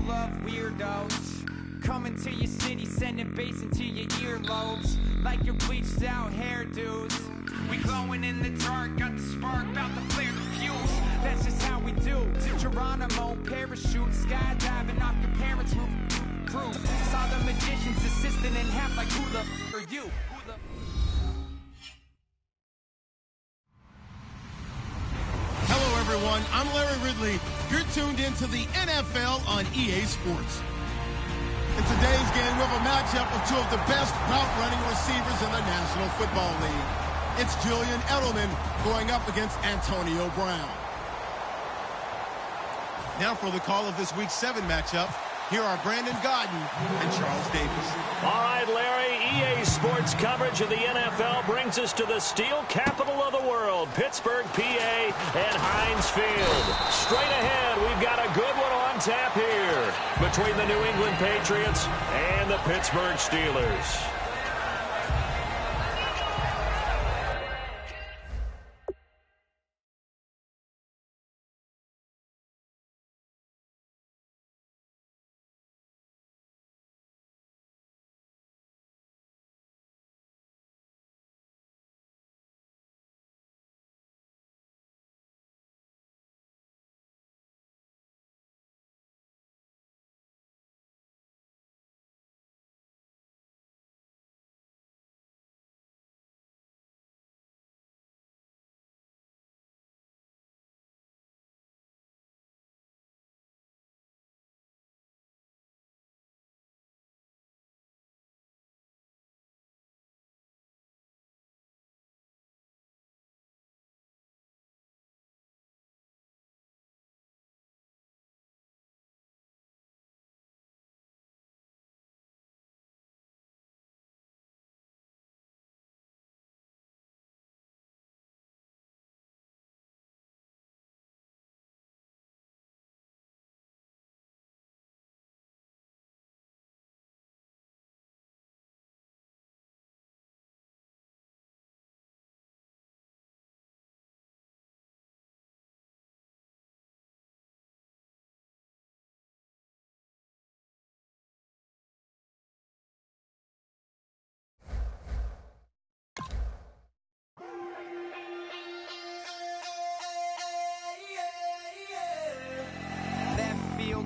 couple of weirdos coming to your city, sending bass into your earlobes like your bleached out hairdos. We glowing in the dark, got the spark, about to flare the fuse. That's just how we do. To Geronimo, parachute, skydiving off your parents' roof. Saw the magician's assistant in half, like who the f are you? Hello, everyone. I'm Larry Ridley. You're tuned into the NFL on EA Sports. In today's game, we have a matchup of two of the best route-running receivers in the National Football League. It's Julian Edelman going up against Antonio Brown. Now for the call of this Week 7 matchup, here are Brandon Godden and Charles Davis. All right, Larry, EA Sports coverage of the NFL brings us to the steel capital of the world, Pittsburgh, PA, and Heinz Field. Straight ahead, we've got a good one on tap here between the New England Patriots and the Pittsburgh Steelers.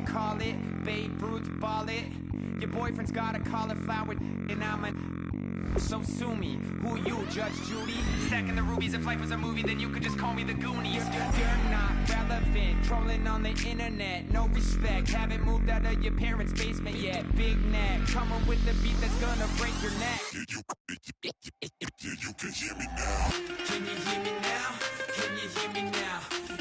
Call it, Babe Ruth ball it. Your boyfriend's got a cauliflower and I'm so sue me. Who you, Judge Judy? Stacking the rubies. If life was a movie, then you could just call me the Goonies. You're not relevant, trolling on the internet. No respect, haven't moved out of your parents' basement yet. Big neck, coming with the beat that's gonna break your neck. You can hear me now. Can you hear me now? Can you hear me now?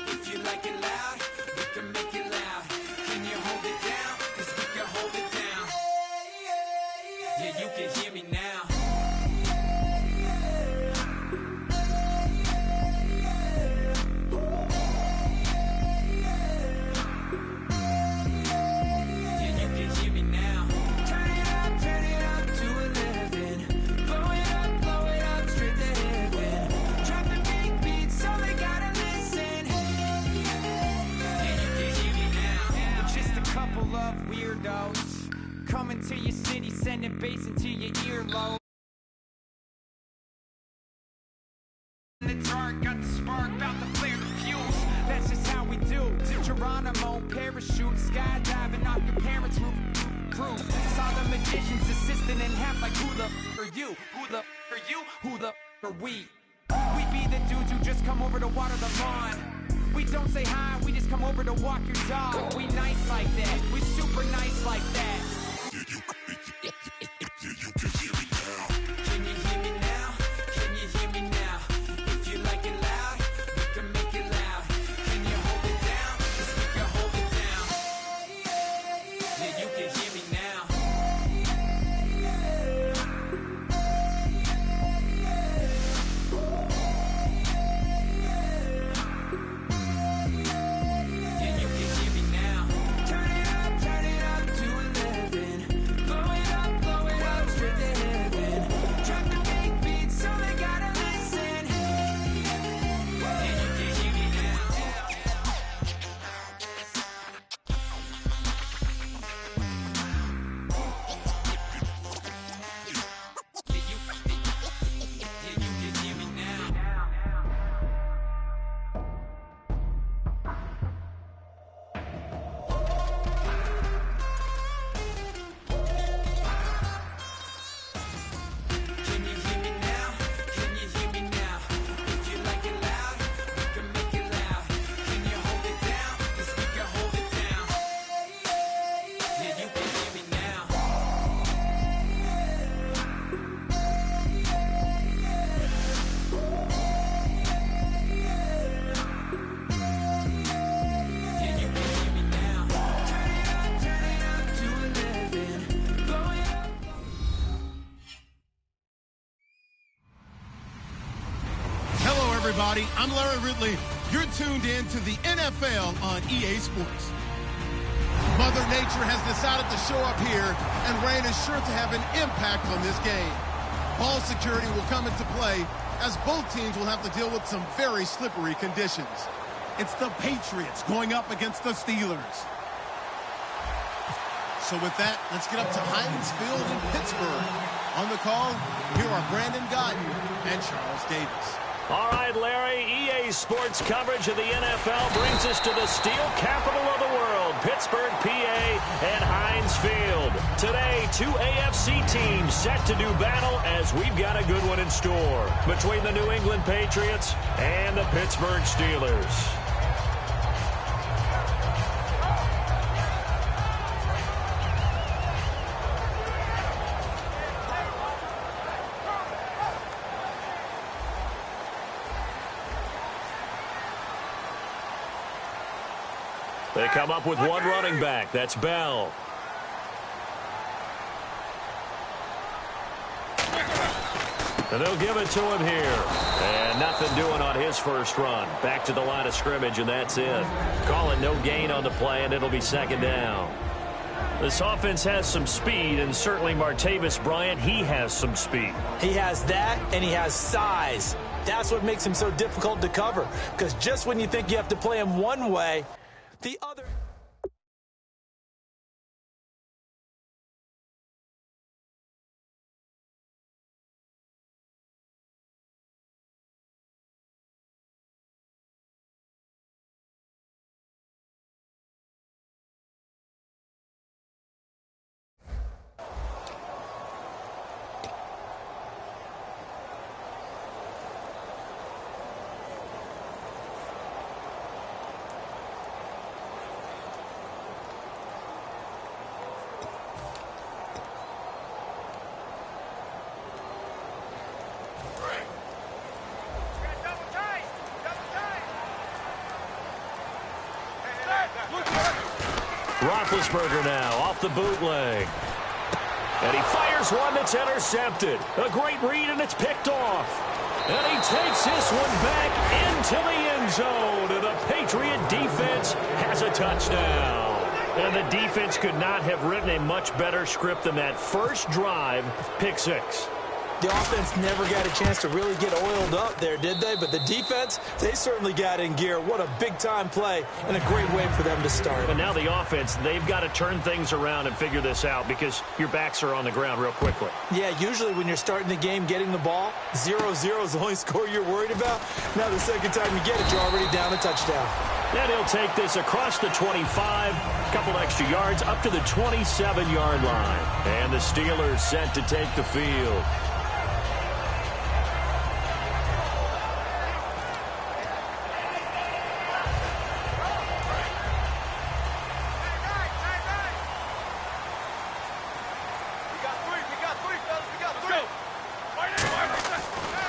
If you like it loud, we can make it loud. Can you hold it down? 'Cause we can hold it down. Yeah, you can hear me now. Yeah, you can hear me now. Turn it up to 11. Blow it up, straight to heaven. Dropping big beats, so they gotta listen. Yeah, you can hear me now. We're just a couple of weirdos coming to your city, sending bass into your earlobe. In the dark, got the spark, about to flare the fuse. That's just how we do. To Geronimo, parachute, skydiving off your parents' roof. Saw the magician's assistant in half, like who the f are you? Who the f are you? Who the f are we? We be the dudes who just come over to water the lawn. We don't say hi, we just come over to walk your dog. We nice like that, we super nice like that. You can hear me now. Can you hear me now? Can you hear me now? If you like it loud, we can make it loud. Can you hold it down? 'Cause we can hold it down. Yeah, you can hear me now. Yeah, you can hear me now. Turn it up to 11. everybody. I'm Larry Ridley. You're tuned in to the NFL on EA Sports. Mother Nature has decided to show up here, and rain is sure to have an impact on this game. Ball security will come into play, as both teams will have to deal with some very slippery conditions. It's the Patriots going up against the Steelers. So with that, let's get up to Heinz Field in Pittsburgh. On the call, here are Brandon Guyton and Charles Davis. All right, Larry, EA Sports coverage of the NFL brings us to the steel capital of the world, Pittsburgh, PA, and Heinz Field. Today, two AFC teams set to do battle as we've got a good one in store between the New England Patriots and the Pittsburgh Steelers. They come up with one running back. That's Bell. And they'll give it to him here. And nothing doing on his first run. Back to the line of scrimmage, and that's it. Calling no gain on the play, and it'll be second down. This offense has some speed, and certainly Martavis Bryant, he has some speed. He has that, and he has size. That's what makes him so difficult to cover. Because just when you think you have to play him one way, the other... Roethlisberger now off the bootleg. And he fires one that's intercepted. A great read, and it's picked off. And he takes this one back into the end zone. And the Patriot defense has a touchdown. And the defense could not have written a much better script than that first drive, pick six. The offense never got a chance to really get oiled up there, did they? But the defense, they certainly got in gear. What a big-time play and a great way for them to start. But now the offense, they've got to turn things around and figure this out because your backs are on the ground real quickly. Yeah, usually when you're starting the game getting the ball, 0-0 is the only score you're worried about. Now the second time you get it, you're already down a touchdown. And he'll take this across the 25, a couple extra yards, up to the 27-yard line. And the Steelers set to take the field.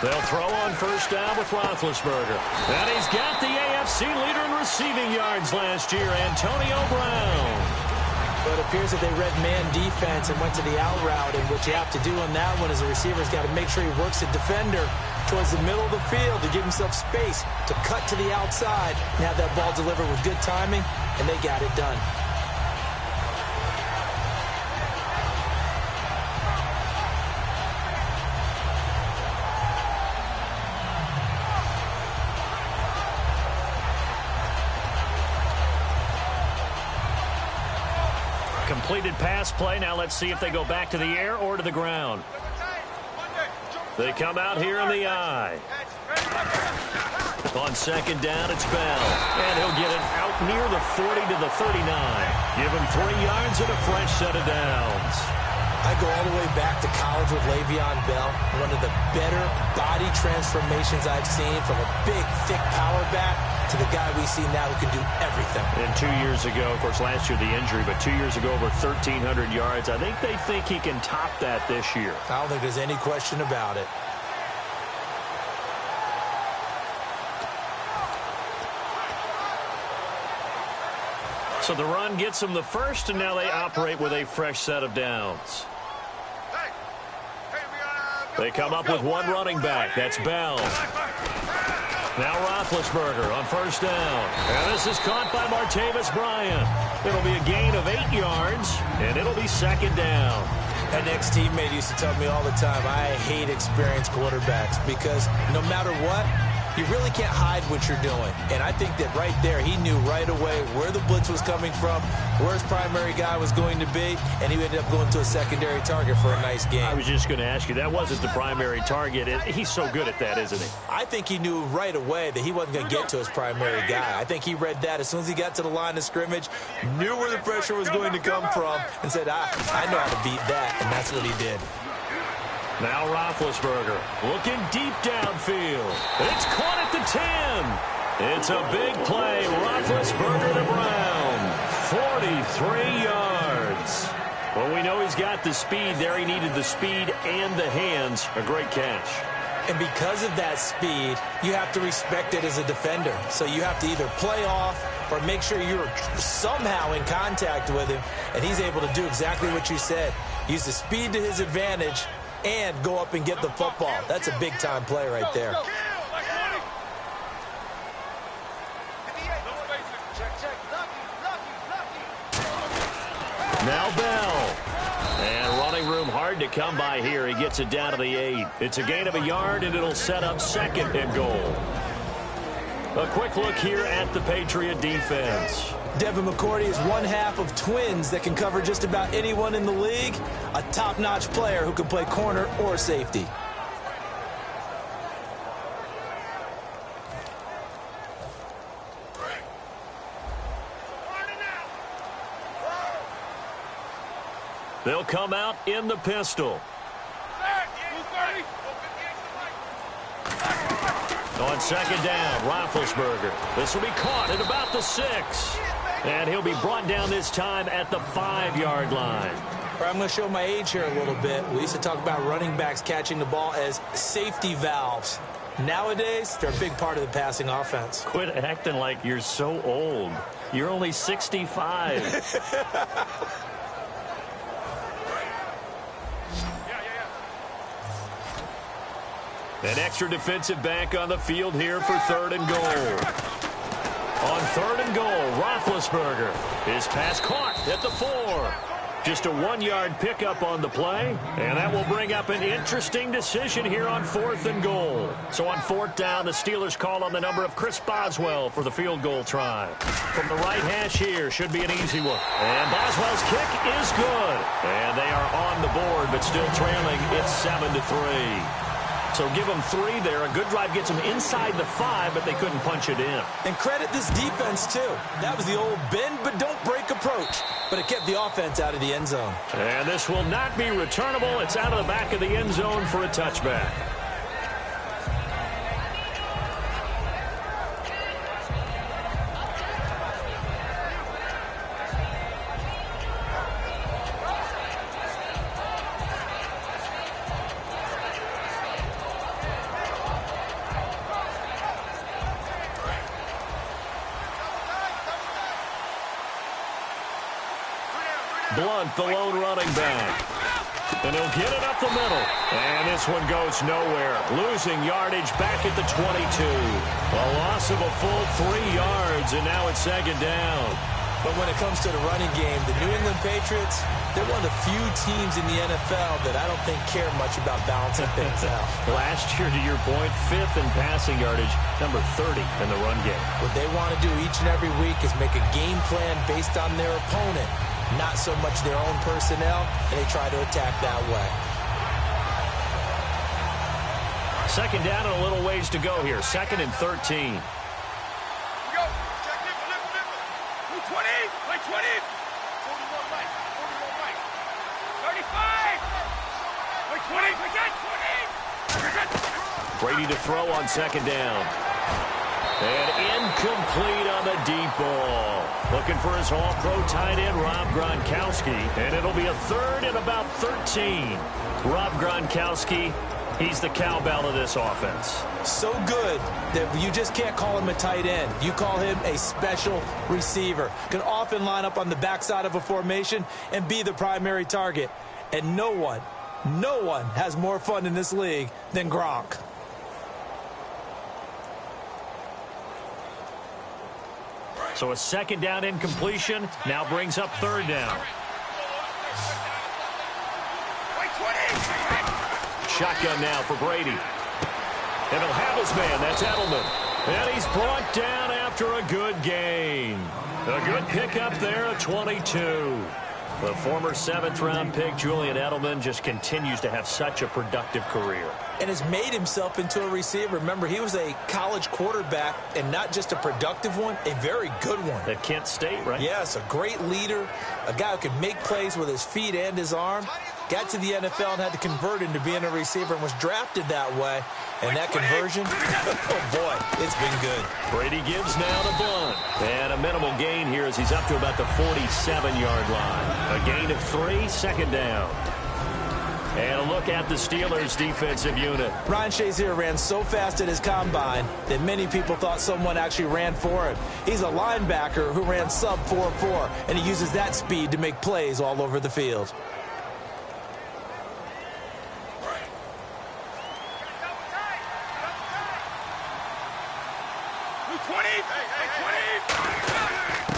They'll throw on first down with Roethlisberger. And he's got the AFC leader in receiving yards last year, Antonio Brown. But it appears that they read man defense and went to the out route. And what you have to do on that one is the receiver's got to make sure he works the defender towards the middle of the field to give himself space to cut to the outside and have that ball delivered with good timing, and they got it done. Completed pass play. Now let's see if they go back to the air or to the ground. They come out here in the eye. On second down, it's Bell. And he'll get it out near the 40 to the 39. Give him 3 yards and a fresh set of downs. I go all the way back to college with Le'Veon Bell. One of the better body transformations I've seen, from a big, thick power back to the guy we see now who can do everything. And 2 years ago, of course, last year the injury, but 2 years ago over 1,300 yards. I think they think he can top that this year. I don't think there's any question about it. So the run gets them the first, and now they operate with a fresh set of downs. They come up with one running back. That's Bell. Now Roethlisberger on first down. And this is caught by Martavis Bryant. It'll be a gain of 8 yards, and it'll be second down. An ex-teammate used to tell me all the time, I hate experienced quarterbacks because no matter what, you really can't hide what you're doing. And I think that right there, he knew right away where the blitz was coming from, where his primary guy was going to be, and he ended up going to a secondary target for a nice game. I was just going to ask you, that wasn't the primary target. He's so good at that, isn't he? I think he knew right away that he wasn't going to get to his primary guy. I think he read that as soon as he got to the line of scrimmage, knew where the pressure was going to come from, and said, I know how to beat that, and that's what he did. Now Roethlisberger looking deep downfield. It's caught at the 10. It's a big play. Roethlisberger to Brown. 43 yards. Well, we know he's got the speed there. He needed the speed and the hands. A great catch. And because of that speed, you have to respect it as a defender. So you have to either play off or make sure you're somehow in contact with him. And he's able to do exactly what you said. Use the speed to his advantage and go up and get the football. That's a big-time play right there. Now Bell. And running room hard to come by here. He gets it down to the 8. It's a gain of a yard, and it'll set up second and goal. A quick look here at the Patriot defense. Devin McCourty is one half of twins that can cover just about anyone in the league. A top-notch player who can play corner or safety. They'll come out in the pistol. On second down, Roethlisberger. This will be caught at about the 6. And he'll be brought down this time at the 5-yard line. I'm going to show my age here a little bit. We used to talk about running backs catching the ball as safety valves. Nowadays, they're a big part of the passing offense. Quit acting like you're so old. You're only 65. An extra defensive back on the field here for 3rd and goal. On 3rd and goal, Roethlisberger. His pass caught at the 4. Just a 1-yard pickup on the play, and that will bring up an interesting decision here on 4th and goal. So on 4th down, the Steelers call on the number of Chris Boswell for the field goal try. From the right hash here, should be an easy one. And Boswell's kick is good. And they are on the board, but still trailing. It's 7-3. So give them 3 there. A good drive gets them inside the 5, but they couldn't punch it in. And credit this defense, too. That was the old bend but don't break approach. But it kept the offense out of the end zone. And this will not be returnable. It's out of the back of the end zone for a touchback. Blunt, the lone running back. And he'll get it up the middle. And this one goes nowhere. Losing yardage back at the 22. A loss of a full 3 yards, and now it's second down. But when it comes to the running game, the New England Patriots, they're one of the few teams in the NFL that I don't think care much about balancing things out. Last year, to your point, 5th in passing yardage, number 30 in the run game. What they want to do each and every week is make a game plan based on their opponent. Not so much their own personnel, and they try to attack that way. Second down and a little ways to go here. 2nd and 13. Go. Check nickel. 20. Play 20. 41 right. 35. Play 20. Brady to throw on second down. And incomplete on the deep ball. Looking for his all-pro tight end, Rob Gronkowski. And it'll be a 3rd and about 13. Rob Gronkowski, he's the cowbell of this offense. So good that you just can't call him a tight end. You call him a special receiver. Can often line up on the backside of a formation and be the primary target. And no one has more fun in this league than Gronk. So a second down incompletion now brings up third down. Shotgun now for Brady. And he'll have his man. That's Edelman. And he's brought down after a good gain. A good pickup there at 22. The former 7th-round pick, Julian Edelman, just continues to have such a productive career. And has made himself into a receiver. Remember, he was a college quarterback, and not just a productive one, a very good one. At Kent State, right? Yes, a great leader, a guy who could make plays with his feet and his arm. Got to the NFL and had to convert into being a receiver and was drafted that way. And that conversion, oh boy, it's been good. Brady gives now to Blunt. And a minimal gain here as he's up to about the 47-yard line. A gain of 3, second down. And a look at the Steelers' defensive unit. Ryan Shazier ran so fast at his combine that many people thought someone actually ran for him. He's a linebacker who ran sub 4.4, and he uses that speed to make plays all over the field.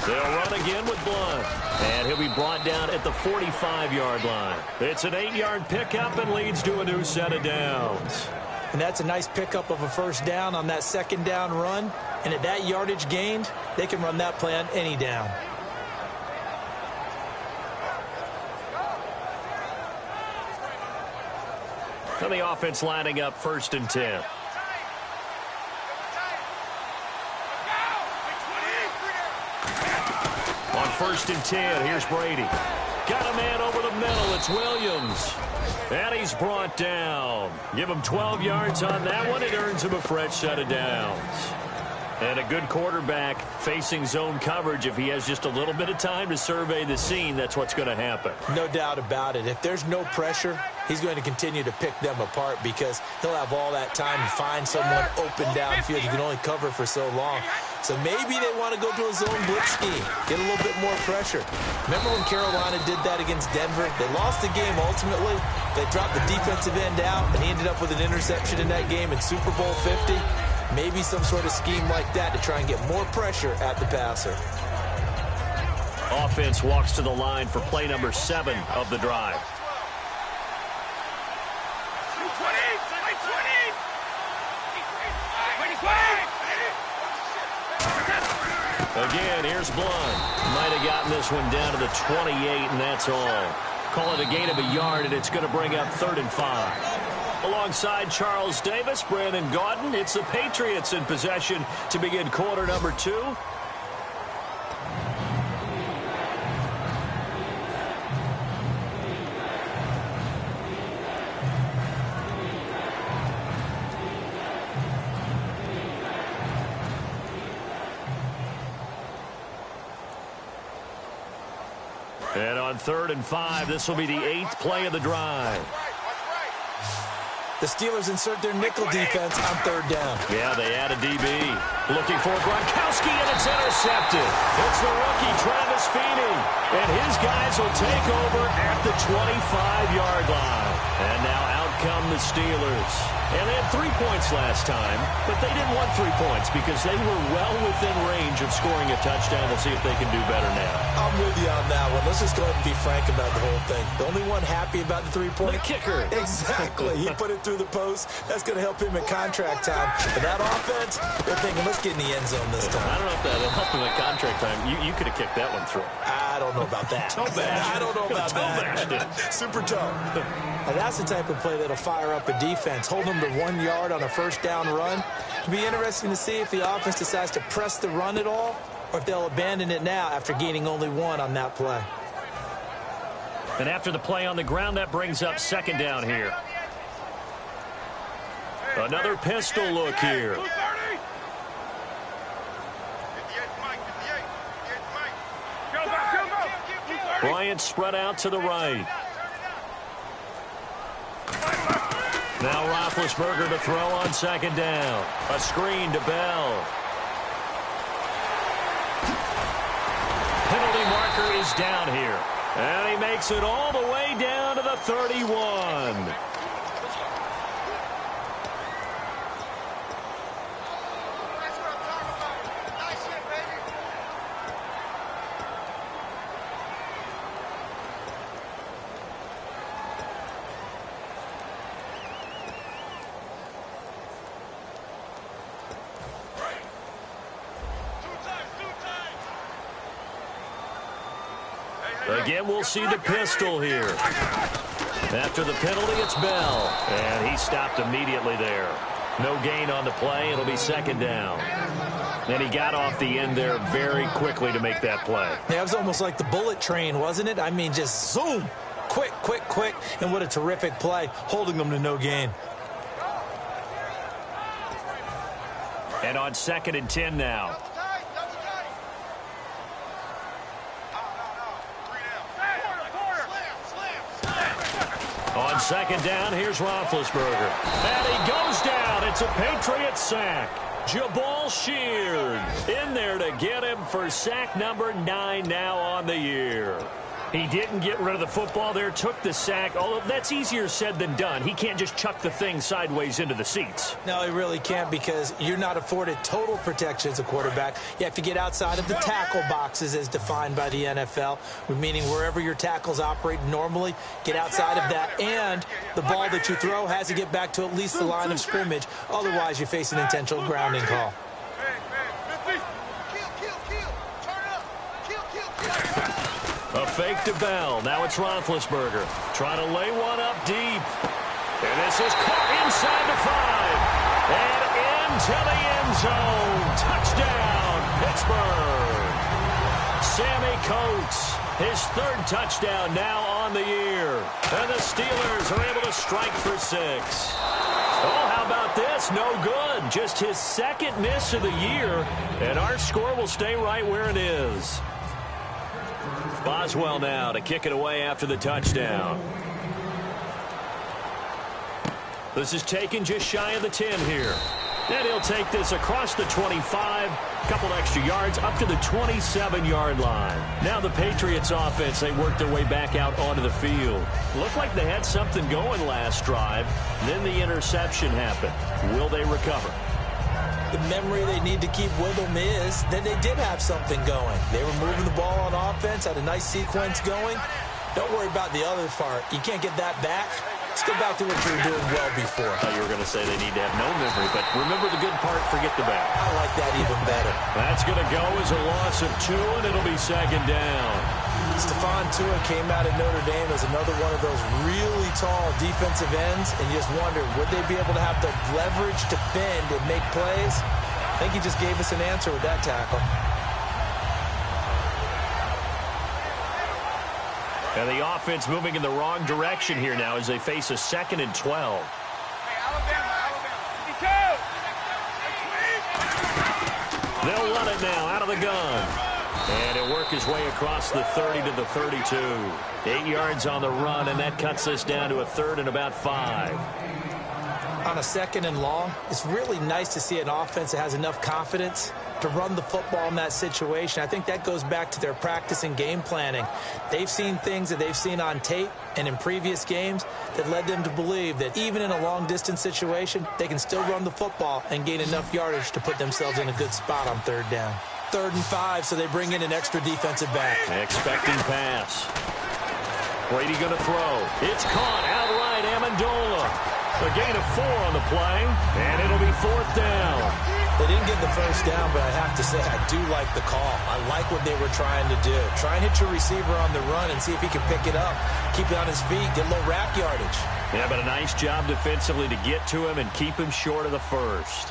They'll run again with Blunt. And he'll be brought down at the 45-yard line. It's an 8-yard pickup and leads to a new set of downs. And that's a nice pickup of a first down on that second down run. And at that yardage gained, they can run that play on any down. And the offense lining up 1st and 10. On 1st and 10, here's Brady. Got a man over the middle. It's Williams. And he's brought down. Give him 12 yards on that one. It earns him a fresh set of downs. And a good quarterback facing zone coverage. If he has just a little bit of time to survey the scene, that's what's going to happen. No doubt about it. If there's no pressure, he's going to continue to pick them apart because he'll have all that time to find someone open downfield. You can only cover for so long. So maybe they want to go to a zone blitz scheme, get a little bit more pressure. Remember when Carolina did that against Denver? They lost the game ultimately. They dropped the defensive end out, and he ended up with an interception in that game in Super Bowl 50. Maybe some sort of scheme like that to try and get more pressure at the passer. Offense walks to the line for play number 7 of the drive. Again, here's Blunt. Might have gotten this one down to the 28, and that's all. Call it a gain of a yard, and it's going to bring up 3rd and 5. Alongside Charles Davis, Brandon Gaudin, it's the Patriots in possession to begin quarter number 2. And on 3rd and 5, this will be the 8th play of the drive. The Steelers insert their nickel defense on 3rd down. Yeah, they add a DB. Looking for Gronkowski, and it's intercepted. It's the rookie, Travis Feeney. And his guys will take over at the 25-yard line. And now out come the Steelers. And they had 3 points last time, but they didn't want 3 points because they were well within range of scoring a touchdown. We'll see if they can do better now. I'm with you on that one. Let's just go ahead and be frank about the whole thing. The only one happy about the 3-point. The kicker. Exactly. He put it through the post. That's going to help him in contract time. But that offense, they're thinking, let's get in the end zone this time. I don't know if that'll help him in contract time. You could have kicked that one through. I don't know about that. I don't know about that. Super toe. And that's the type of play that'll fire up a defense. Hold them to 1 yard on a first down run. It'll be interesting to see if the offense decides to press the run at all or if they'll abandon it now after gaining only 1 on that play. And after the play on the ground, that brings up 2nd down here. Another pistol look here. Bryant spread out to the right. Now Roethlisberger to throw on 2nd down. A screen to Bell. Penalty marker is down here. And he makes it all the way down to the 31. Again, we'll see the pistol here. After the penalty, it's Bell. And he stopped immediately there. No gain on the play. It'll be second down. And he got off the end there very quickly to make that play. Yeah, it was almost like the bullet train, wasn't it? I mean, just zoom. Quick, quick, quick. And what a terrific play, holding them to no gain. And on 2nd and 10 now. On 2nd down, here's Roethlisberger. And he goes down. It's a Patriots sack. Jabal Shears in there to get him for sack number 9 now on the year. He didn't get rid of the football there, took the sack, although that's easier said than done. He can't just chuck the thing sideways into the seats. No, he really can't, because you're not afforded total protection as a quarterback. You have to get outside of the tackle boxes as defined by the NFL, meaning wherever your tackles operate normally, get outside of that, and the ball that you throw has to get back to at least the line of scrimmage. Otherwise, you face an intentional grounding call. A fake to Bell. Now it's Roethlisberger. Trying to lay one up deep. And this is caught inside the 5. And into the end zone. Touchdown, Pittsburgh. Sammy Coates, his 3rd touchdown now on the year. And the Steelers are able to strike for 6. Oh, how about this? No good. Just his 2nd miss of the year. And our score will stay right where it is. Boswell now to kick it away after the touchdown. This is taken just shy of the 10 here. And he'll take this across the 25, couple extra yards, up to the 27-yard line. Now the Patriots offense, they worked their way back out onto the field. Looked like they had something going last drive. Then the interception happened. Will they recover? The memory they need to keep with them is that they did have something going. They were moving the ball on offense, had a nice sequence going. Don't worry about the other part. You can't get that back. Let's go back to what you were doing well before. I thought you were going to say they need to have no memory, but remember the good part, forget the bad. I like that even better. That's going to go as a loss of 2, and it'll be second down. Stephon Tua came out of Notre Dame as another one of those really tall defensive ends, and you just wondered, would they be able to have the leverage to bend and make plays? I think he just gave us an answer with that tackle. And the offense moving in the wrong direction here now as they face a 2nd and 12. They'll run it now out of the gun. And he'll work his way across the 30 to the 32. 8 yards on the run, and that cuts us down to a 3rd and about 5. On a 2nd and long, it's really nice to see an offense that has enough confidence to run the football in that situation. I think that goes back to their practice and game planning. They've seen things that they've seen on tape and in previous games that led them to believe that even in a long-distance situation, they can still run the football and gain enough yardage to put themselves in a good spot on 3rd down. 3rd and 5, so they bring in an extra defensive back. Expecting pass. Brady going to throw. It's caught outright, Amendola. A gain of 4 on the play, and it'll be 4th down. They didn't get the first down, but I have to say I do like the call. I like what they were trying to do. Try and hit your receiver on the run and see if he can pick it up. Keep it on his feet, get a little rack yardage. Yeah, but a nice job defensively to get to him and keep him short of the first.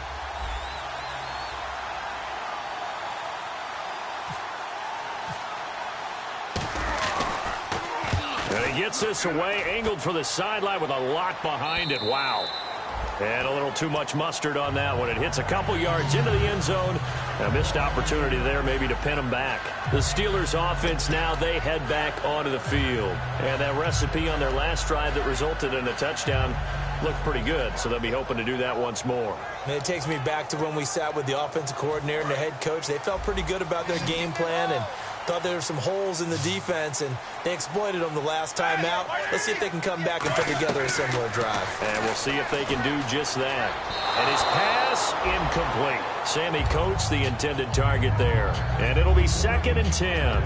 And he gets this away, angled for the sideline with a lot behind it. Wow. And a little too much mustard on that one. It hits a couple yards into the end zone. A missed opportunity there maybe to pin him back. The Steelers offense now, they head back onto the field. And that recipe on their last drive that resulted in a touchdown looked pretty good, so they'll be hoping to do that once more. And it takes me back to when we sat with the offensive coordinator and the head coach. They felt pretty good about their game plan and thought there were some holes in the defense, and they exploited them the last time out. Let's see if they can come back and put together a similar drive. And we'll see if they can do just that. And his pass incomplete. Sammy Coates, the intended target there. And it'll be 2nd and 10.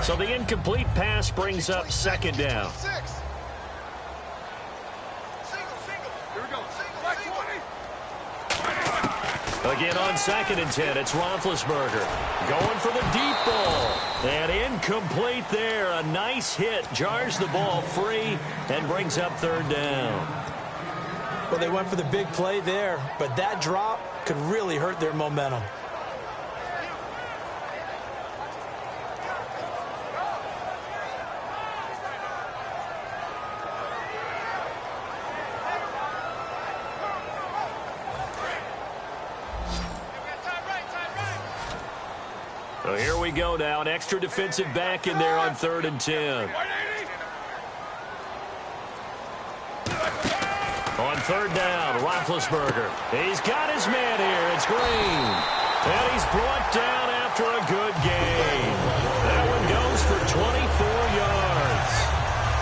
So the incomplete pass brings up 2nd down. Here we go. Right 20. Again on 2nd and 10, it's Roethlisberger going for the deep ball. And incomplete there. A nice hit. Jars the ball free and brings up 3rd down. Well, they went for the big play there, but that drop could really hurt their momentum. So here we go now. An extra defensive back in there on 3rd and 10. On 3rd down, Roethlisberger. He's got his man here. It's Green. And he's brought down after a good gain. That one goes for 24 yards.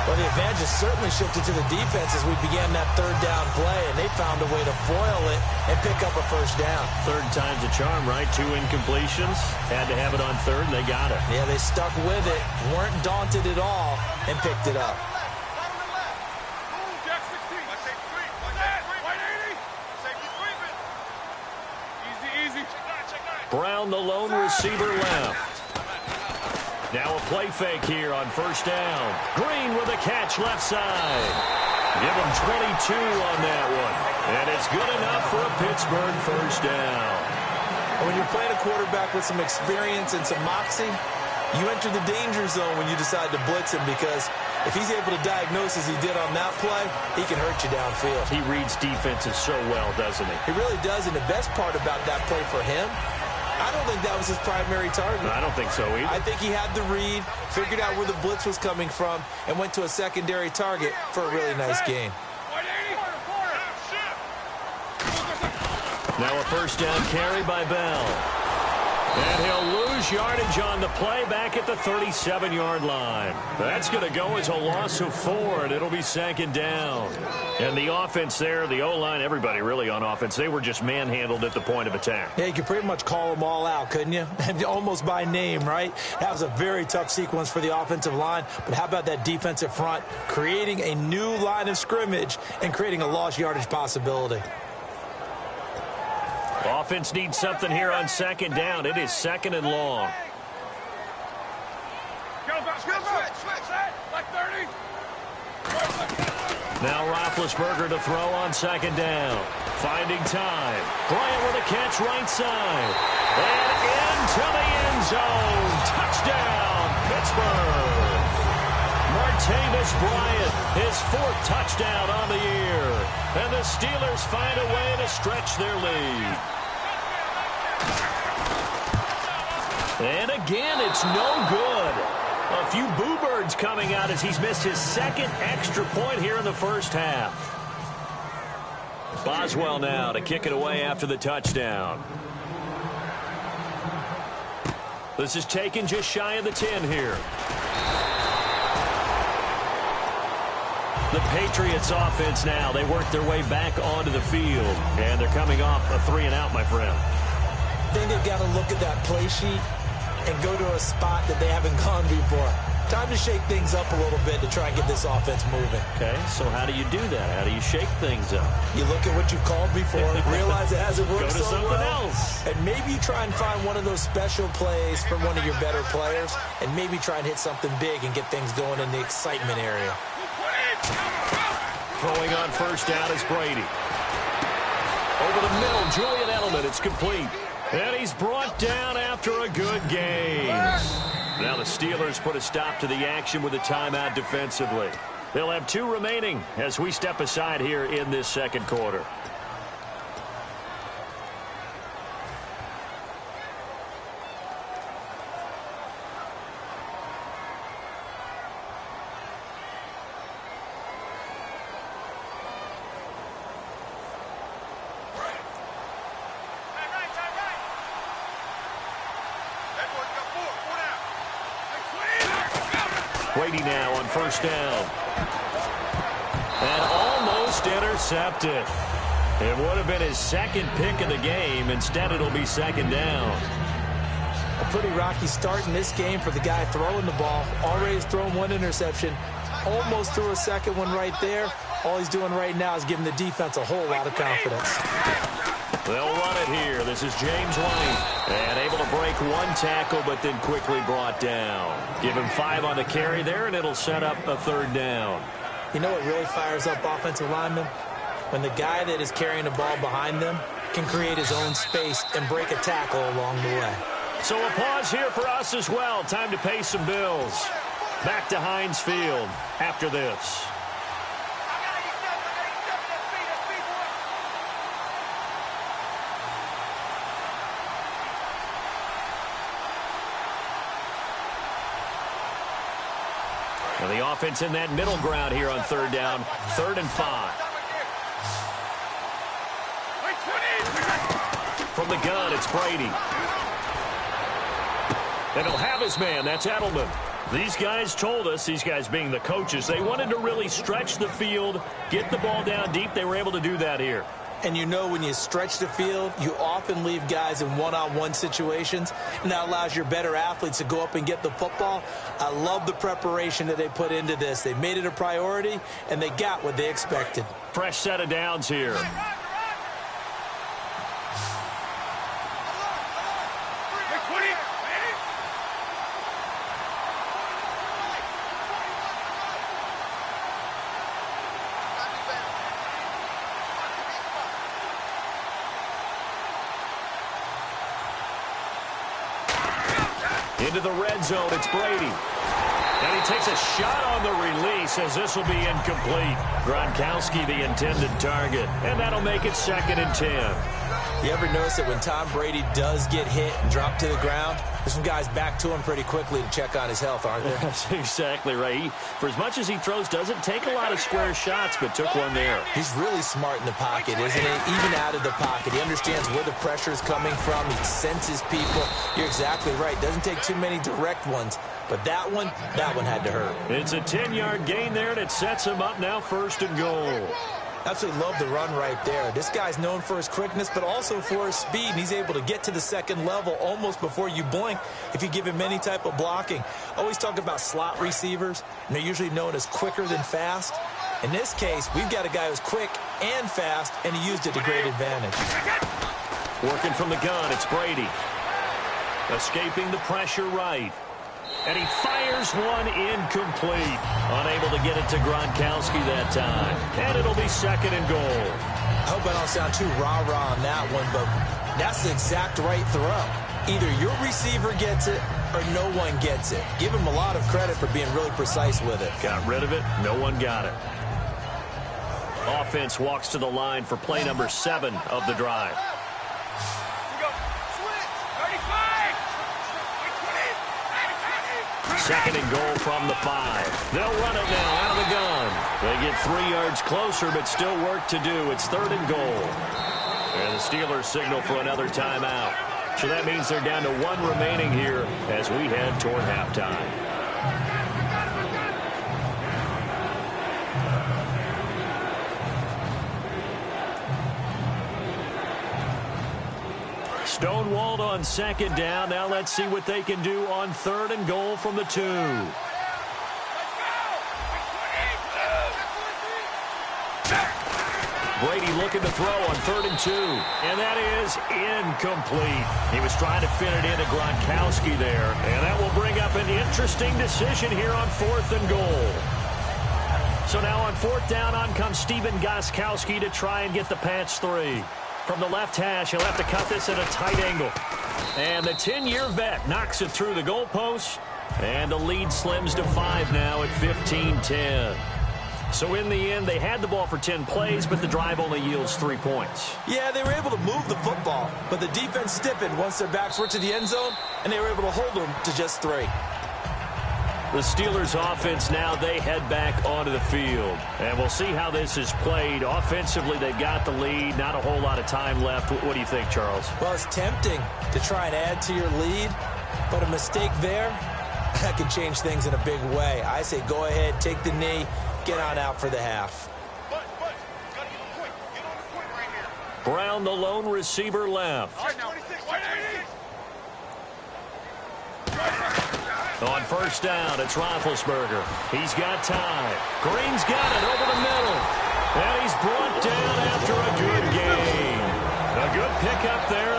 Well, the advantage has certainly shifted to the defense as we began that 3rd down play, and they found a way to foil it and pick up a 1st down. 3rd time's a charm, right? 2 incompletions. Had to have it on 3rd, and they got it. Yeah, they stuck with it, weren't daunted at all, and picked it up. Brown, the lone receiver, left. Now a play fake here on 1st down. Green with a catch left side. Give him 22 on that one. And it's good enough for a Pittsburgh 1st down. When you're playing a quarterback with some experience and some moxie, you enter the danger zone when you decide to blitz him, because if he's able to diagnose as he did on that play, he can hurt you downfield. He reads defenses so well, doesn't he? He really does, and the best part about that play for him, I don't think that was his primary target. I don't think so either. I think he had the read, figured out where the blitz was coming from, and went to a secondary target for a really nice gain. Now a 1st down carry by Bell. And he'll lose yardage on the play back at the 37-yard line. That's going to go as a loss of 4, and it'll be 2nd down. And the offense there, the O-line, everybody really on offense, they were just manhandled at the point of attack. Yeah, you could pretty much call them all out, couldn't you? Almost by name, right? That was a very tough sequence for the offensive line. But how about that defensive front creating a new line of scrimmage and creating a lost yardage possibility? Offense needs something here on 2nd down. It is 2nd and long. Now Roethlisberger to throw on 2nd down. Finding time. Bryant with a catch right side. And into the end zone. Touchdown, Pittsburgh. Martavis Bryant, his 4th touchdown on the year. And the Steelers find a way to stretch their lead. And again, it's no good. A few boo birds coming out as he's missed his 2nd extra point here in the 1st half. Boswell now to kick it away after the touchdown. This is taken just shy of the 10 here. The Patriots offense now, they work their way back onto the field. And they're coming off a 3-and-out, my friend. I think they've got to look at that play sheet and go to a spot that they haven't gone before. Time to shake things up a little bit to try and get this offense moving. Okay, so how do you do that? How do you shake things up? You look at what you've called before, realize it hasn't worked so well. Go to something else. And maybe you try and find one of those special plays from one of your better players, and maybe try and hit something big and get things going in the excitement area. Throwing on 1st down is Brady. Over the middle, Julian Edelman, it's complete. And he's brought down after a good gain. Now the Steelers put a stop to the action with a timeout defensively. They'll have 2 remaining as we step aside here in this 2nd quarter. Brady now on 1st down. And almost intercepted. It would have been his 2nd pick of the game. Instead, it'll be 2nd down. A pretty rocky start in this game for the guy throwing the ball. Already has thrown 1 interception. Almost threw a 2nd one right there. All he's doing right now is giving the defense a whole lot of confidence. They'll run it here. This is James White. And able to break one tackle, but then quickly brought down. Give him 5 on the carry there, and it'll set up a 3rd down. You know what really fires up offensive linemen? When the guy that is carrying the ball behind them can create his own space and break a tackle along the way. So a pause here for us as well. Time to pay some bills. Back to Heinz Field after this. Well, the offense in that middle ground here on 3rd down. 3rd and 5. From the gun, it's Brady. And he'll have his man. That's Edelman. These guys told us, these guys being the coaches, they wanted to really stretch the field, get the ball down deep. They were able to do that here. And you know when you stretch the field, you often leave guys in one-on-one situations, and that allows your better athletes to go up and get the football. I love the preparation that they put into this. They made it a priority, and they got what they expected. Fresh set of downs here. Into the red zone, it's Brady. And he takes a shot on the release as this will be incomplete. Gronkowski the intended target, and that'll make it 2nd and 10. You ever notice that when Tom Brady does get hit and drop to the ground, there's some guys back to him pretty quickly to check on his health, aren't there? That's exactly right. For as much as he throws, doesn't take a lot of square shots, but took one there. He's really smart in the pocket, isn't he? Even out of the pocket. He understands where the pressure is coming from. He senses people. You're exactly right. Doesn't take too many direct ones. But that one had to hurt. It's a 10-yard gain there, and it sets him up now 1st and goal. Absolutely love the run right there. This guy's known for his quickness, but also for his speed. And he's able to get to the 2nd level almost before you blink if you give him any type of blocking. Always talk about slot receivers, and they're usually known as quicker than fast. In this case, we've got a guy who's quick and fast, and he used it to great advantage. Working from the gun, it's Brady. Escaping the pressure right. And he fires one incomplete. Unable to get it to Gronkowski that time. And it'll be 2nd and goal. I hope I don't sound too rah-rah on that one, but that's the exact right throw. Either your receiver gets it or no one gets it. Give him a lot of credit for being really precise with it. Got rid of it. No one got it. Offense walks to the line for play number 7 of the drive. 2nd and goal from the 5. They'll run it now out of the gun. They get 3 yards closer, but still work to do. It's 3rd and goal. And the Steelers signal for another timeout. So that means they're down to 1 remaining here as we head toward halftime. Stonewalled on 2nd down. Now let's see what they can do on 3rd and goal from the 2. Brady looking to throw on 3rd and 2. And that is incomplete. He was trying to fit it into Gronkowski there. And that will bring up an interesting decision here on 4th and goal. So now on 4th down, on comes Stephen Gostkowski to try and get the patch 3. From the left hash, he'll have to cut this at a tight angle. And the 10-year vet knocks it through the goalpost. And the lead slims to 5 now at 15-10. So in the end, they had the ball for 10 plays, but the drive only yields 3 points. Yeah, they were able to move the football, but the defense stiffened once their backs were to the end zone, and they were able to hold them to just 3. The Steelers offense now, they head back onto the field. And we'll see how this is played. Offensively, they've got the lead. Not a whole lot of time left. What do you think, Charles? Well, it's tempting to try and add to your lead, but a mistake there, that can change things in a big way. I say go ahead, take the knee, get on out for the half. Brown, the lone receiver, left. On 1st down, it's Roethlisberger. He's got time. Green's got it over the middle.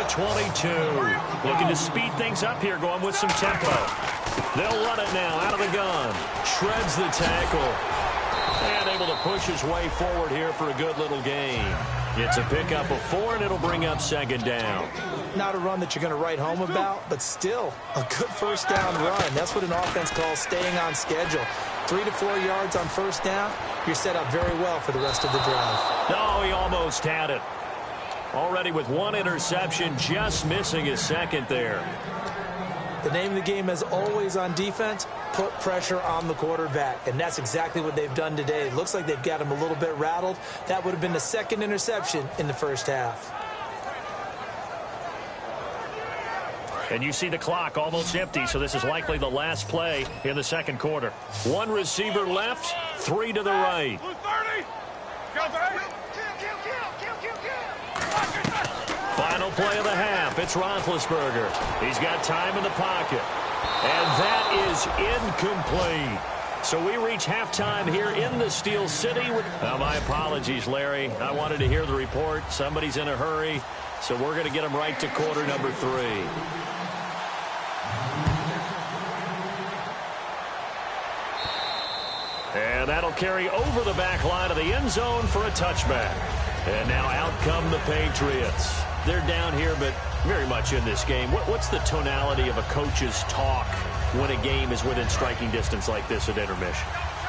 22. Looking to speed things up here, going with some tempo. They'll run it now out of the gun. Shreds the tackle. And able to push his way forward here for a good little gain. It's a pickup of 4, and it'll bring up second down. Not a run that you're going to write home about, but still a good first down run. That's what an offense calls staying on schedule. 3 to 4 yards on first down, you're set up very well for the rest of the drive. Oh, he almost had it. Already with 1 interception, just missing his second there. The name of the game, as always on defense, put pressure on the quarterback, and that's exactly what they've done today. It looks like they've got him a little bit rattled. That would have been the second interception in the first half. And you see the clock almost empty, so this is likely the last play in the second quarter. 1 receiver left, 3 to the right. Blue 30. Go 30. Final play of the half. It's Roethlisberger. He's got time in the pocket. And that is incomplete. So we reach halftime here in the Steel City. My apologies, Larry. I wanted to hear the report. Somebody's in a hurry. So we're going to get him right to quarter number 3. And that'll carry over the back line of the end zone for a touchback. And now out come the Patriots. They're down here, but very much in this game. What's the tonality of a coach's talk when a game is within striking distance like this at intermission?